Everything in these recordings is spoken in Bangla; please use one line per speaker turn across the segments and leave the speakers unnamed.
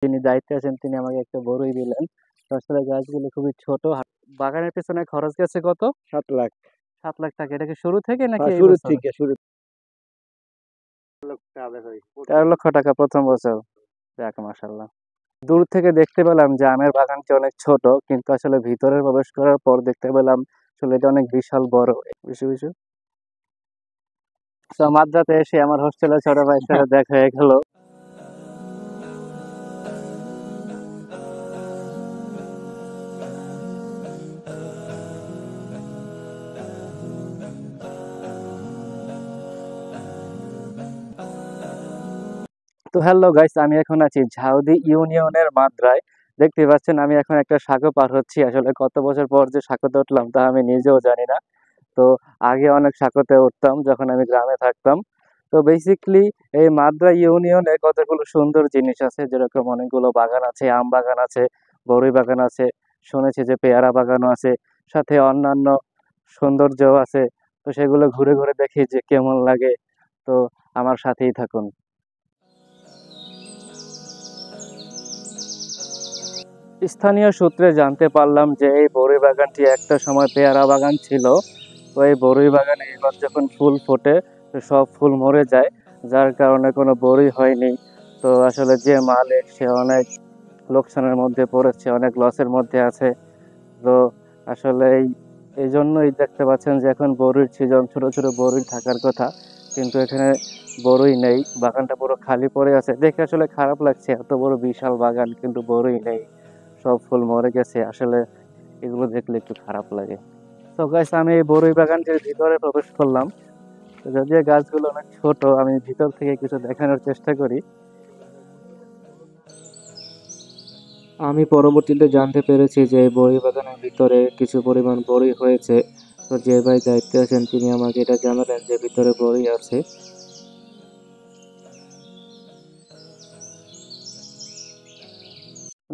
যিনি দায়িত্বে আছেন তিনি আমাকে একটা বড়ই দিলেন। তো আসলে গাছগুলো খুবই ছোট। বাগানের পেছনে খরচ গেছে কত?
7 লাখ।
7 লাখ টাকা। এটা কি শুরু থেকে নাকি
হ্যাঁ,
এই
শুরু
বছর?
থেকে শুরু
13 লক্ষ টাকা প্রথম বছর। যাক মাশাআল্লাহ। দূর থেকে দেখতে পেলাম যে আমের বাগানটি অনেক ছোট, কিন্তু আসলে ভিতরে প্রবেশ করার পর দেখতে পেলাম আসলে এটা অনেক বিশাল বড়। বিশু বিশু তো মাদ্রাতে এসে আমার হোস্টেলের ছোট ভাইয়ের সাথে দেখা হয়ে গেল। তো হ্যালো গাইস, আমি এখন আছি ঝাউদি ইউনিয়নের মাদ্রায়। দেখতে পাচ্ছেন আমি এখন একটা সাঁকো পার হচ্ছি। আসলে কত বছর পর যে সাঁকোতে উঠলাম তা আমি নিজেও জানি না। তো আগে অনেক সাঁকোতে উঠতাম যখন আমি গ্রামে থাকতাম। তো বেসিকলি এই মাদ্রা ইউনিয়নে কতগুলো সুন্দর জিনিস আছে, যেরকম অনেকগুলো বাগান আছে, আম বাগান আছে, বড়ই বাগান আছে, শুনেছি যে পেয়ারা বাগানও আছে, সাথে অন্যান্য সৌন্দর্যও আছে। তো সেগুলো ঘুরে ঘুরে দেখি যে কেমন লাগে। তো আমার সাথেই থাকুন। স্থানীয় সূত্রে জানতে পারলাম যে এই বড়ই বাগানটি একটা সময় পেয়ারা বাগান ছিল। তো এই বড়ই বাগানে এবার যখন ফুল ফোটে তো সব ফুল মরে যায়, যার কারণে কোনো বড়ই হয়নি। তো আসলে যে মালিক সে অনেক লোকসানের মধ্যে পড়েছে, অনেক লসের মধ্যে আছে। তো আসলে এই জন্যই দেখতে পাচ্ছেন যে এখন বড়ির সিজন, ছোট ছোট বড়ি থাকার কথা, কিন্তু এখানে বড়ই নেই। বাগানটা পুরো খালি পড়ে আছে, দেখে আসলে খারাপ লাগছে। এত বড় বিশাল বাগান কিন্তু বড়ই নেই, সব ফুল মরে গেছে। আসলে এগুলো দেখলে একটু খারাপ লাগে। তো গাইস, আমি এই বড়ই বাগানটির ভিতরে প্রবেশ করলাম। তো যদিও গাছগুলো অনেক ছোট, আমি ভিতর থেকে কিছু দেখানোর চেষ্টা করি। আমি পরবর্তীতে জানতে পেরেছি যে এই বড়ি বাগানের ভিতরে কিছু পরিমাণ বড়ি হয়েছে। তো যে ভাই দায়িত্বে আছেন তিনি আমাকে এটা জানালেন যে ভিতরে বড়ি আছে।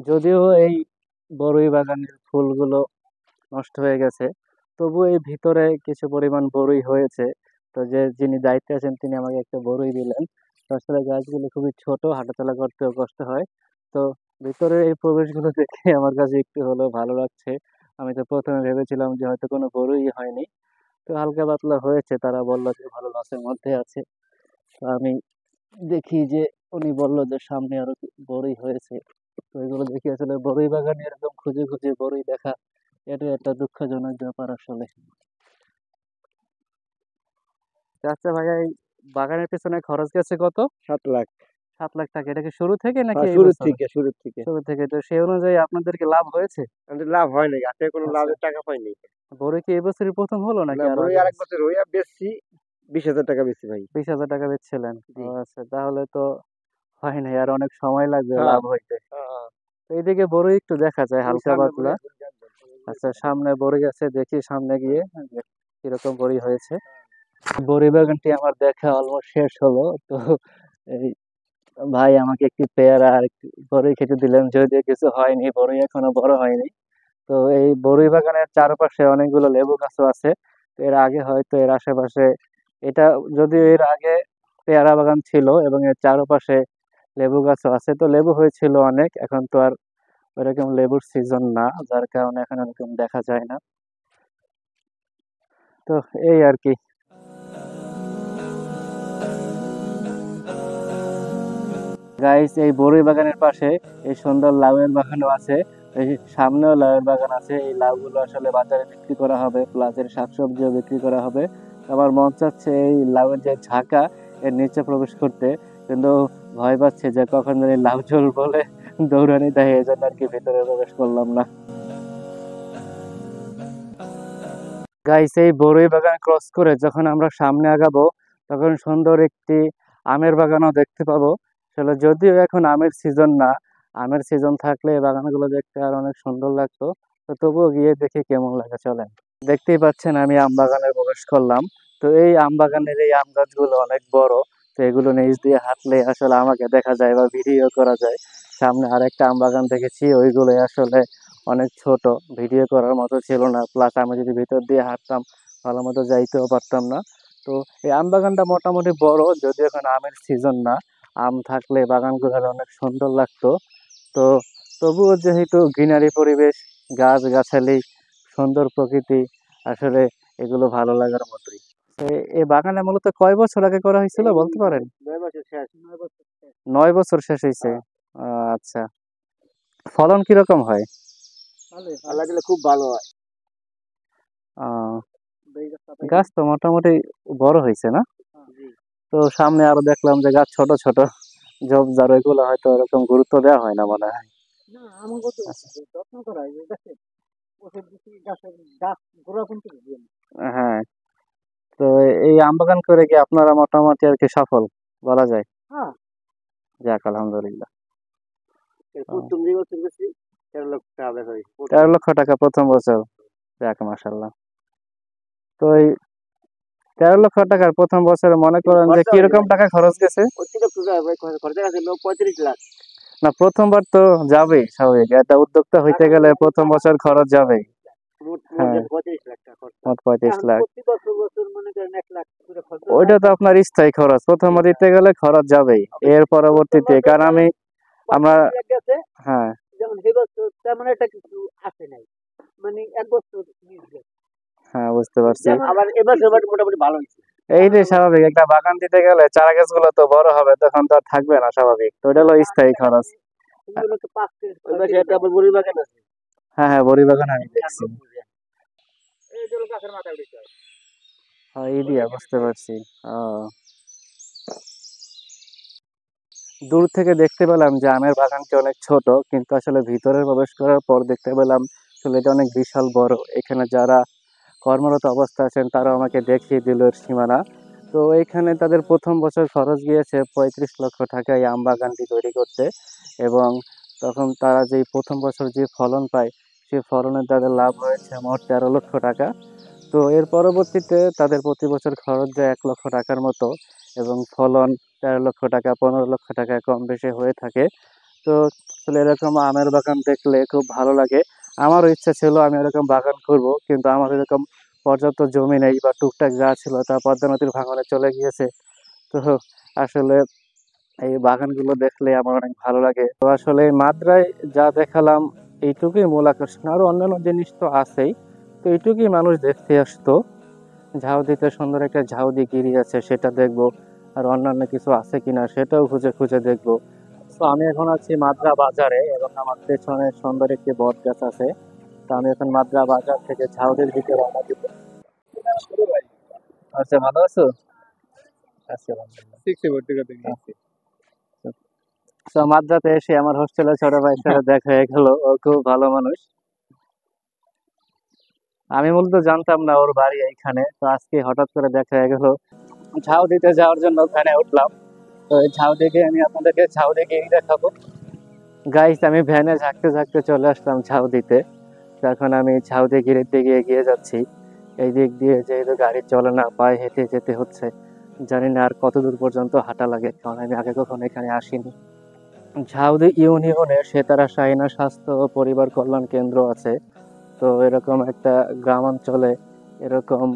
যদিও এই বড়ই বাগানের ফুলগুলো নষ্ট হয়ে গেছে, তবু এই ভিতরে কিছু পরিমাণ বড়ই হয়েছে। তো যিনি দায়িত্বে আছেন তিনি আমাকে একটা বড়ই দিলেন। তো আসলে গাছগুলো খুবই ছোট, হাঁটাচলা করতেও কষ্ট হয়। তো ভিতরে এই প্রবেশগুলো দেখে আমার কাছে একটু হলেও ভালো লাগছে। আমি তো প্রথমে ভেবেছিলাম যে হয়তো কোনো বড়ই হয়নি, তো হালকা পাতলা হয়েছে। তারা বললো যে ভালো লসের মধ্যে আছে। তো আমি দেখি যে উনি বললো যে সামনে আরো বড়ই হয়েছে। তো এগুলো দেখি আসলে বড়ই বাগানে এরকম খুঁজে খুঁজে বড়ই দেখা, এটা একটা দুঃখজনক ব্যাপার আসলে। আচ্ছা ভাইয়া, এই বাগানের পেছনে খরচ গেছে কত?
7 লাখ।
7 লাখ টাকা। এটা কি শুরু থেকে নাকি
হ্যাঁ,
এই
শুরু
বছর?
থেকে শুরু থেকে
শুরু থেকে। তো সেই অনুযায়ী আপনাদেরকে লাভ হয়েছে?
আমাদের লাভ হয় নাই, গাছে কোনো
আচ্ছা,
লাভের টাকা পাইনি।
বড়ই কি এবছরই প্রথম হলো নাকি
না,
আরো
বড়ি
আগে
আরেক
হয়েছে?
বছর হইয়া বেচছি, 20,000 টাকা বেচছি ভাই।
20,000 টাকা বেচছিলেন? ও
জি।
আচ্ছা, তাহলে তো হয় নাই, আর অনেক সময় লাগবে
হ্যাঁ,
লাভ হইতে।
হ্যাঁ, হ্যাঁ।
তো এইদিকে বড়ই একটু দেখা যায়
ওই
হালকা
সামনে বড়ি
পাতলা।
আছে, ওই দেখবেন, ওই বড়ি
আচ্ছা,
দেখবেন।
সামনে বড়ই আছে, দেখি সামনে গিয়ে
হ্যাঁ,
যে কিরকম বড়ি হয়েছে। বড়ি বাগানটি আমার দেখা অলমোস্ট শেষ হলো। তো এই ভাই আমাকে একটি পেয়ারা আর একটি বড়ই খেতে দিলেন, যদিও কিছু হয়নি, বড়ই এখনো বড় হয়নি। তো এই বড়ই বাগানের চারপাশে অনেকগুলো লেবু গাছও আছে। তো এর আগে হয়তো এর আশেপাশে, এটা যদিও এর আগে পেয়ারা বাগান ছিল এবং এর চারপাশে লেবু গাছও আছে। তো লেবু হয়েছিল অনেক, এখন তো আর ওইরকম লেবুর সিজন না, যার কারণে এখন এরকম দেখা যায় না। তো এই আর কি। গাইস, এই বড়ই বাগানের পাশে এই সুন্দর লাউয়ের বাগানও আছে। এই সামনেও লাউয়ের বাগান আছে। এই লাউগুলো আসলে বাজারে বিক্রি করা হবে, প্লাস এর শাকসবজিও বিক্রি করা হবে। আমার মন চাচ্ছে এই লাউয়ের যে ঝাঁকা, এর নিচে প্রবেশ করতে, কিন্তু ভয় পাচ্ছে যে কখন জানি লাউ ঝোল বলে দৌড়ানি দেয়, এই জন্য আর কি ভিতরে প্রবেশ করলাম না। গাইস, এই বড়ই বাগান ক্রস করে যখন আমরা সামনে আগাবো, তখন সুন্দর একটি আমের বাগানও দেখতে পাবো। আসলে যদিও এখন আমের সিজন না, আমের সিজন থাকলে এই বাগানগুলো দেখতে আর অনেক সুন্দর লাগতো। তো তবুও গিয়ে দেখি কেমন লাগে, চলেন। দেখতেই পাচ্ছেন আমি আম বাগানে প্রবেশ করলাম। তো এই আম বাগানের এই আম গাছগুলো অনেক বড়। তো এগুলো নিচ দিয়ে হাঁটলে আসলে আমাকে দেখা যায় বা ভিডিও করা যায়। সামনে আরেকটা আম বাগান দেখেছি, ওইগুলো আসলে অনেক ছোট, ভিডিও করার মতো ছিল না। প্লাস আমি যদি ভিতর দিয়ে হাঁটতাম ভালো মতো যাইতেও পারতাম না। তো এই আম বাগানটা মোটামুটি বড়, যদিও এখন আমের সিজন না। আম থাকলে বাগানগুলো অনেক সুন্দর লাগতো। তো তবুও যেহেতু গ্রিনারি পরিবেশ, গাছ গাছালি, সুন্দর প্রকৃতি, আসলে এগুলো ভালো লাগার মতোই। তো এই বাগানে মূলত কয় বছর আগে করা হয়েছিল বলতে পারেন?
9 বছর শেষ। 9 বছর শেষ।
9 বছর শেষ হয়েছে।
হ্যাঁ,
আচ্ছা, ফলন কিরকম হয়?
ভালোই হয়। আল্লাহ দিলে খুব ভালো হয়।
আহ
এই গাছটা পাই।
গাছ তো মোটামুটি বড় হয়েছে না?
জি।
তো সামনে আরো দেখলাম যে গাছ ছোট ছোট ঝোপঝাড়, এগুলো হয়তো এরকম গুরুত্ব দেওয়া হয় না মনে হয়।
না, আমাকে তো
আচ্ছা,
যত্ন করা হয় এই গাছে। ওষুধ দিচ্ছি, গাছের গাছ গোড়া কিন্তু দিয়ে না।
হ্যাঁ। তো এই আম বাগান করে কি আপনারা মোটামুটি আর কি সফল বলা যায়?
হ্যাঁ,
যাক, আলহামদুলিল্লাহ। ও,
প্রথম যে বছর গেছি 13 লক্ষ টাকা বেচা হয়েছে প্রথম।
13 লক্ষ টাকা প্রথম বছর? যাক, মাসাল্লাহ। তো এই 13 লক্ষ টাকার প্রথম বছরে মনে
কিন্তু
করেন যে
খরচা হয়নি
কিরকম
ভাই,
টাকা খরচ গেছে?
অতিরিক্ত ভাই খরচা গেছিল 35 লাখ।
না, প্রথমবার তো যাবেই স্বাভাবিক, একটা উদ্যোক্তা হইতে
এখন
গেলে প্রথম বছর খরচ যাবেই।
মোট মোট
হ্যাঁ,
গেছে 35 লাখ টাকা খরচা।
মোট 35 লাখ।
প্রতি বছর বছর মনে করেন 1 লাখ করে খরচা যায়।
ওইটা তো আপনার স্থায়ী খরচ, প্রথমবার দিতে গেলে খরচ যাবেই। এর পরবর্তীতে কারণ আমরা
35 লাখ গেছে।
হ্যাঁ,
যেমন এই বছর তেমন একটা কিছু আসে নাই, মানে 1 বছর মিস গেছে।
হ্যাঁ, বুঝতে পারছি।
যেমন আবার এবছর মোটামুটি ভালো হয়েছে।
এইটাই স্বাভাবিক, একটা বাগান দিতে গেলে চারা গাছগুলো তো বড় হবে, তখন তো আর থাকবে না, স্বাভাবিক। তো ওটা হলো স্থায়ী খরচ।
সুন্দর একটা 5 কেজি ওই পাশে একটা আবার বড়ি বাগান আছে।
হ্যাঁ হ্যাঁ, বড়ি বাগান আমি দেখছি।
এই যে হলো গাছের মাথায় উঠেছে।
হ্যাঁ, এই দিয়া বুঝতে পারছি। আহ, দূর থেকে দেখতে পেলাম যে আমের বাগানটি অনেক ছোট, কিন্তু আসলে ভিতরে প্রবেশ করার পর দেখতে পেলাম আসলে এটা অনেক বিশাল বড়। এখানে যারা কর্মরত অবস্থা আছেন তারা আমাকে দেখিয়ে দিল এর সীমানা। তো এইখানে তাদের প্রথম বছর খরচ গিয়েছে 35 লক্ষ টাকা এই আম বাগানটি তৈরি করতে। এবং তখন তারা যেই প্রথম বছর যে ফলন পায়, সেই ফলনে তাদের লাভ হয়েছে মোট 13 লক্ষ টাকা। তো এর পরবর্তীতে তাদের প্রতি বছর খরচ যায় 1 লক্ষ টাকার মতো, এবং ফলন 13 লক্ষ টাকা 15 লক্ষ টাকা কম বেশি হয়ে থাকে। তো আসলে এরকম আমের বাগান দেখলে খুব ভালো লাগে। আমারও ইচ্ছা ছিল আমি এরকম বাগান করব, কিন্তু আমার এরকম পর্যাপ্ত জমি নেই, বা টুকটাক যা ছিল তা পদ্মা নদীর ভাঙনে চলে গিয়েছে। তো আসলে এই বাগানগুলো দেখলে আমার অনেক ভালো লাগে। তো আসলে মাত্রায় যা দেখালাম এইটুকুই মূল আকর্ষণ, আরো অন্যান্য জিনিস তো আছেই। তো এইটুকুই মানুষ দেখতে আসতো। ঝাউদিতে সুন্দর একটা ঝাউদি গিরি আছে, সেটা দেখবো। আর অন্যান্য কিছু আছে কিনা সেটাও খুঁজে খুঁজে দেখবো। তো আমি এখন আছি মাদ্রা বাজারে, এবং আমার পেছনে সুন্দর একটি বট গাছ আছে। তো আমি এখন মাদ্রা বাজার থেকে ঝাউদির দিকে রওনা দিব। আচ্ছা, ভালো আছো? আচ্ছা, তো মাদ্রাতে এসে আমার হোস্টেলে ছোট ভাইয়ের সাথে দেখা হয়ে গেল, ও খুব ভালো মানুষ। আমি মূলত জানতাম না ওর বাড়ি এইখানে, তো আজকে হঠাৎ করে দেখা হয়ে গেল। ঝাউ দিতে যাওয়ার জন্য ওখানে উঠলাম। তো এই ঝাউ দিকে আমি আপনাদেরকে ঝাউ দিকে দেখাবো। গাইস, আমি ভ্যানে ঝাঁকতে ঝাঁকতে চলে আসলাম ঝাউ দিতে। তো এখন আমি ঝাউ দিয়ে গিরির দিকে এগিয়ে যাচ্ছি। এই দিক দিয়ে যেহেতু গাড়ি চলে না, পায়ে হেঁটে যেতে হচ্ছে। জানি না আর কত দূর পর্যন্ত হাঁটা লাগে, কারণ আমি আগে কখনো এখানে আসিনি। ঝাউদি ইউনিয়নে সেতারা শাহিনা স্বাস্থ্য ও পরিবার কল্যাণ কেন্দ্র আছে। তো এরকম একটা গ্রামাঞ্চলে এরকম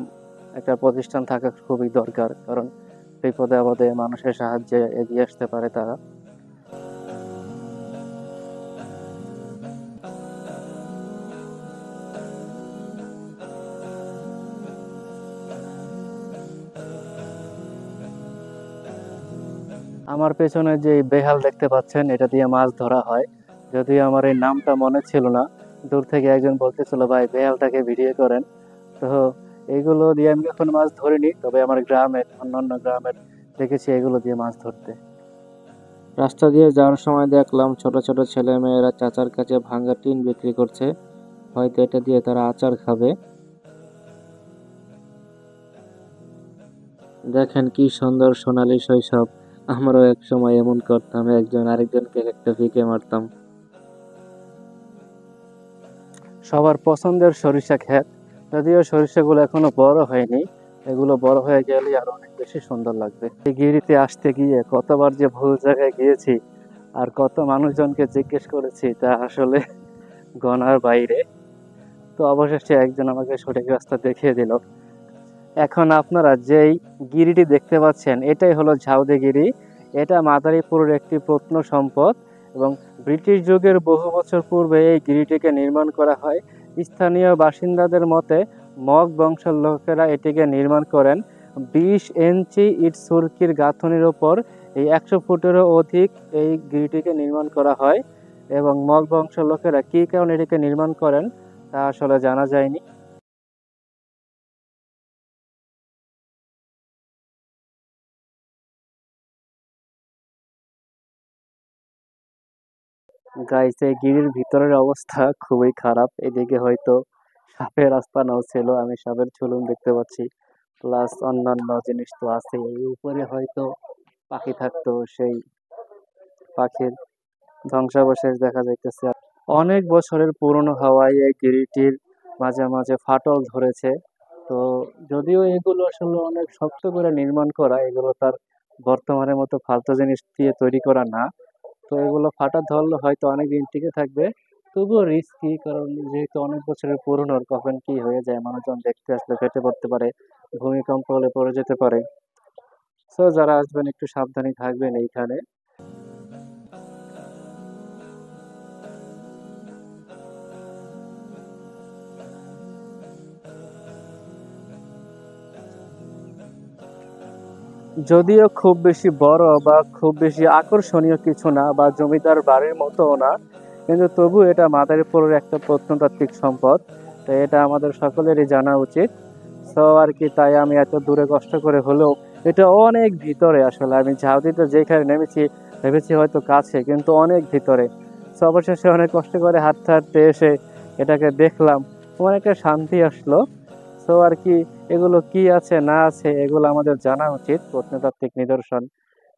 একটা প্রতিষ্ঠান থাকা খুবই দরকার, কারণ বিপদে আপদে মানুষের সাহায্যে এগিয়ে আসতে পারে তারা। আমার পেছনে যে বেহাল দেখতে পাচ্ছেন, এটা দিয়ে মাছ ধরা হয়। যদিও আমার এই নামটা মনে ছিল না, দূর থেকে একজন বলতেছিল ভাই বেহালটাকে ভিডিও করেন। তো এইগুলো দিয়ে আমি এখন মাছ ধরিনি, তবে আমার গ্রামের অন্যান্য গ্রামের দেখেছি এগুলো দিয়ে মাছ ধরতে। রাস্তা দিয়ে যাওয়ার সময় দেখলাম ছোট ছোট ছেলে মেয়েরা চাচার কাছে ভাঙা টিন বিক্রি করছে, হয়তো এটা দিয়ে তারা আচার খাবে। দেখেন কি সুন্দর সোনালী শৈশব। আমরাও এক সময় এমন করতাম, একজন আরেকজনকে একটা ফিকে মারতাম। সবার পছন্দের সরিষা ক্ষেত, যদিও সরিষাগুলো এখনো বড় হয়নি। এগুলো বড় হয়ে গেলে আরো অনেক বেশি সুন্দর লাগবে। এই গিরিতে আসতে গিয়ে কতবার যে ভুল জায়গায় গিয়েছি, আর কত মানুষজনকে জিজ্ঞেস করেছি, তা আসলে গণার বাইরে। তো অবশেষে একজন আমাকে সঠিক রাস্তা দেখিয়ে দিল। এখন আপনারা যেই গিরিটি দেখতে পাচ্ছেন, এটাই হলো ঝাউদে গিরি। এটা মাদারীপুরের একটি প্রত্নসম্পদ। এবং ব্রিটিশ যুগের বহু বছর পূর্বে এই গিরিটিকে নির্মাণ করা হয়। স্থানীয় বাসিন্দাদের মতে মগ বংশের লোকেরা এটিকে নির্মাণ করেন 20 ইঞ্চি ইট সুরকির গাঁথনির ওপর। এই 100 ফুটেরও অধিক এই গিরিটিকে নির্মাণ করা হয় এবং মগ বংশের লোকেরা কী কারণে এটিকে নির্মাণ করেন তা আসলে জানা যায়নি। গাইস, এই গিরির ভিতরের অবস্থা খুবই খারাপ। এদিকে হয়তো সাপের আস্তানাও ছিল, আমি সাপের ঝুলুম দেখতে পাচ্ছি, প্লাস অন্যান্য জিনিস তো আছে। এই উপরে হয়তো পাখি থাকতো, সেই পাখির ধ্বংসাবশেষ দেখা যাইতেছে। অনেক বছরের পুরনো হওয়ায় এই গিরিটির মাঝে মাঝে ফাটল ধরেছে। তো যদিও এগুলো আসলে অনেক শক্ত করে নির্মাণ করা, এগুলো তার বর্তমানের মতো ফালতু জিনিস দিয়ে তৈরি করা না। তো এগুলো ফাটা ধরলে হয়তো অনেক দিন টিকে থাকবে, তবুও রিস্কি, কারণ যেহেতু অনেক বছরের পুরনো, কখন কি হয়ে যায় মানুষজন দেখতে আসলে ফেটে পড়তে পারে, ভূমিকম্প হলে পড়ে যেতে পারে। সো যারা আসবেন একটু সাবধানে থাকবেন এইখানে। যদিও খুব বেশি বড় বা খুব বেশি আকর্ষণীয় কিছু না, বা জমিদার বাড়ির মতোও না, কিন্তু তবু এটা মাদারীপুরের একটা প্রত্নতাত্ত্বিক সম্পদ। তো এটা আমাদের সকলেরই জানা উচিত। সো আর কি, তাই আমি এত দূরে কষ্ট করে হলেও, এটা অনেক ভিতরে আসলে, আমি ঝাউদিতে যেখানে নেমেছি ভেবেছি হয়তো কাছে, কিন্তু অনেক ভিতরে। সো অবশেষে অনেক কষ্ট করে হাঁটতে হাঁটতে এসে এটাকে দেখলাম, আমার একটা শান্তি আসলো। সো আর কি, এগুলো কি আছে না আছে এগুলো আমাদের জানা উচিত, প্রত্নতাত্ত্বিক নিদর্শন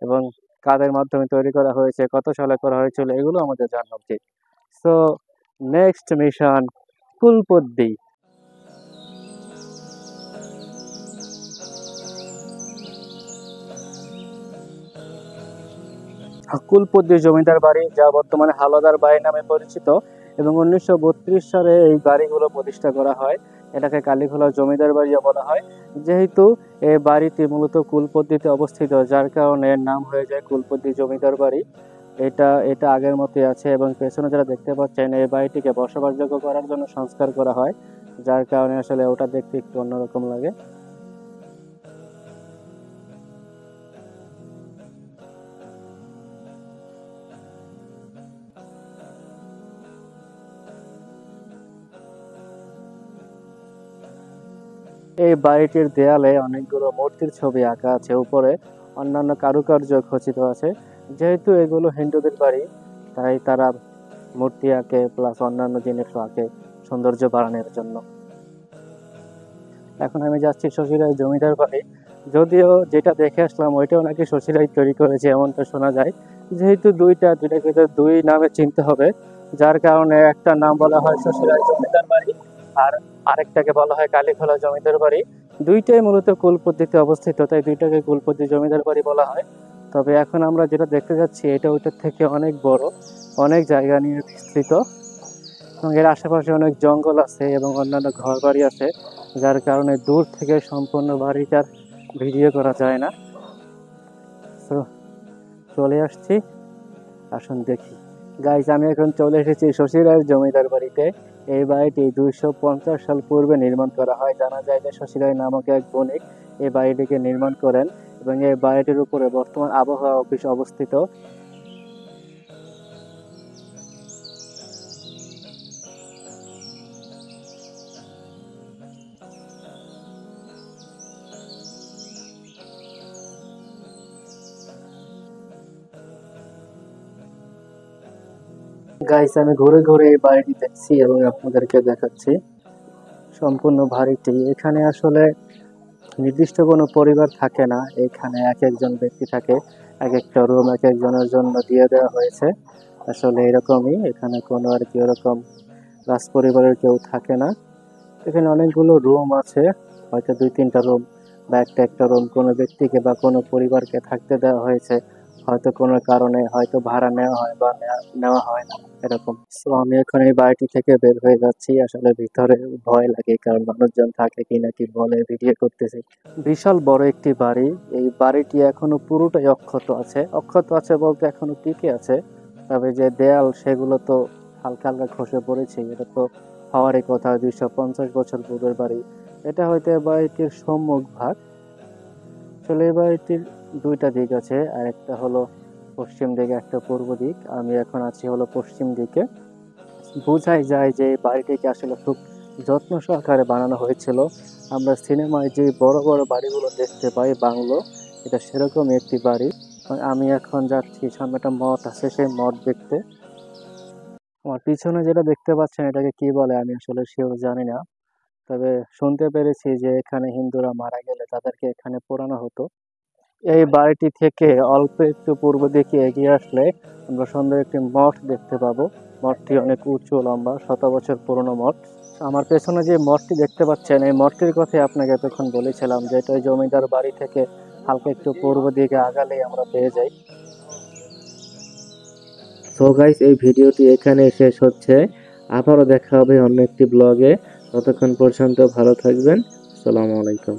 এবং কাদের মাধ্যমে তৈরি করা হয়েছে, কত সালে করা হয়েছিল, এগুলো আমাদের জানা উচিত। So next mission, Kulpaddi. Kulpaddi জমিদার বাড়ি, যা বর্তমানে হালদার বাড়ি নামে পরিচিত, এবং 1932 সালে এই বাড়িগুলো প্রতিষ্ঠা করা হয়। এটাকে কালীখোলা জমিদার বাড়িও বলা হয়। যেহেতু এই বাড়িটি মূলত কুলপদ্দিতে অবস্থিত, যার কারণে এর নাম হয়ে যায় কুলপদ্দি জমিদার বাড়ি। এটা এটা আগের মতোই আছে, এবং পেছনে যারা দেখতে পাচ্ছেন এই বাড়িটিকে বসবাসযোগ্য করার জন্য সংস্কার করা হয়, যার কারণে আসলে ওটা দেখতে একটু অন্যরকম লাগে। এই বাড়িটির দেয়ালে অনেকগুলো মূর্তির ছবি আঁকা আছে, উপরে অন্যান্য কারুকার্য খচিত আছে। যেহেতু এগুলো হিন্দুদের বাড়ি, তাই তারা মূর্তি আঁকে, প্লাস অন্যান্য জিনিসও আঁকে সৌন্দর্য বাড়ানোর জন্য। এখন আমি যাচ্ছি শশীরাই জমিদার বাড়ি। যদিও যেটা দেখে আসলাম ওইটাও নাকি শশীরাই তৈরি করেছে এমনটা শোনা যায়। যেহেতু দুইটাকে তো দুই নামে চিনতে হবে, যার কারণে একটা নাম বলা হয় শশীরাই জমিদার বাড়ি, আর আরেকটাকে বলা হয় কালীখোলা জমিদার বাড়ি। দুইটাই মূলত কুলপদ্দিতে অবস্থিত, তাই দুইটাকে কুলপদ্দি জমিদার বাড়ি বলা হয়। তবে এখন আমরা যেটা দেখতে যাচ্ছি এটা ওইটার থেকে অনেক বড়, অনেক জায়গা নিয়ে বিস্তৃত, এবং এর আশেপাশে অনেক জঙ্গল আছে এবং অন্যান্য ঘর বাড়ি আছে, যার কারণে দূর থেকে সম্পূর্ণ বাড়িটার ভিডিও করা যায় না। তো চলে আসছি, আসুন দেখি। গাইজ, আমি এখন চলে এসেছি শশীরায়ের জমিদার বাড়িতে। এই বাড়িটি 250 সাল পূর্বে নির্মাণ করা হয়। জানা যায় যে শশীরায় নামক এক বণিক এই বাড়িটিকে নির্মাণ করেন, এবং এই বাড়িটির উপরে বর্তমান আবহাওয়া অফিস অবস্থিত। গাইস, আমি ঘুরে ঘুরে এই বাড়িটি দেখছি এবং আপনাদেরকে দেখাচ্ছি সম্পূর্ণ বাড়িটি। এখানে আসলে নির্দিষ্ট কোনো পরিবার থাকে না, এখানে এক একজন ব্যক্তি থাকে, এক একটা রুম এক একজনের জন্য দিয়ে দেওয়া হয়েছে। আসলে এরকমই, এখানে কোনো আর কি ওরকম রাজ পরিবারের কেউ থাকে না। এখানে অনেকগুলো রুম আছে, হয়তো 2-3টা রুম বা একটা রুম কোনো ব্যক্তিকে বা কোনো পরিবারকে থাকতে দেওয়া হয়েছে, হয়তো কোনো কারণে হয়তো ভাড়া নেওয়া হয় বা নেওয়া হয় না, এরকম। সো আমি এখন এই বাড়িটি থেকে বের হয়ে যাচ্ছি। আসলে ভিতরে ভয় লাগে, কারণ মানুষজন থাকে কি না কি বলে ভিডিও করতেছি। বিশাল বড় একটি বাড়ি, এই বাড়িটি এখনো পুরোটাই অক্ষত আছে। অক্ষত আছে বলতে এখনো টিকে আছে, তবে যে দেয়াল সেগুলো তো হালকা হালকা খসে পড়েছে, এটা তো হওয়ারই কথা। 250 বছর পূর্বের বাড়ি। এটা হয়তো এই বাড়িটির সম্মুখ ভাগ। আসলে এই বাড়িটির দুইটা দিক আছে, আর একটা হলো পশ্চিম দিকে, একটা পূর্ব দিক। আমি এখন আছি হলো পশ্চিম দিকে। বোঝাই যায় যে এই বাড়িটিকে আসলে খুব যত্ন সহকারে বানানো হয়েছিল। আমরা সিনেমায় যে বড় বড় বাড়িগুলো দেখতে পাই বাংলো, এটা সেরকম একটি বাড়ি। আমি এখন যাচ্ছি, সামনে একটা মঠ আছে, সেই মঠ দেখতে। আমার পিছনে যেটা দেখতে পাচ্ছেন এটাকে কি বলে আমি আসলে শিওর জানি না। তবে শুনতে পেরেছি যে এখানে হিন্দুরা মারা গেলে তাদেরকে এখানে পোড়ানো হতো। এই বাড়িটি থেকে অল্প একটু পূর্ব দিকে এগিয়ে আসলে আমরা সুন্দর একটি মঠ দেখতে পাবো। মঠটি অনেক উঁচু, লম্বা, 100 বছর পুরনো মঠ। আমার পেছনে যে মঠটি দেখতে পাচ্ছেন, এই মঠটির কথাই আপনাকে এতক্ষণ বলেছিলাম, যে এটা ওই জমিদার বাড়ি থেকে হালকা একটু পূর্ব দিকে আগালেই আমরা পেয়ে যাই। সো গাইস, এই ভিডিওটি এখানে শেষ হচ্ছে। আবারও দেখা হবে অন্য একটি ব্লগে। ততক্ষণ পর্যন্ত ভালো থাকবেন। আসসালামু আলাইকুম।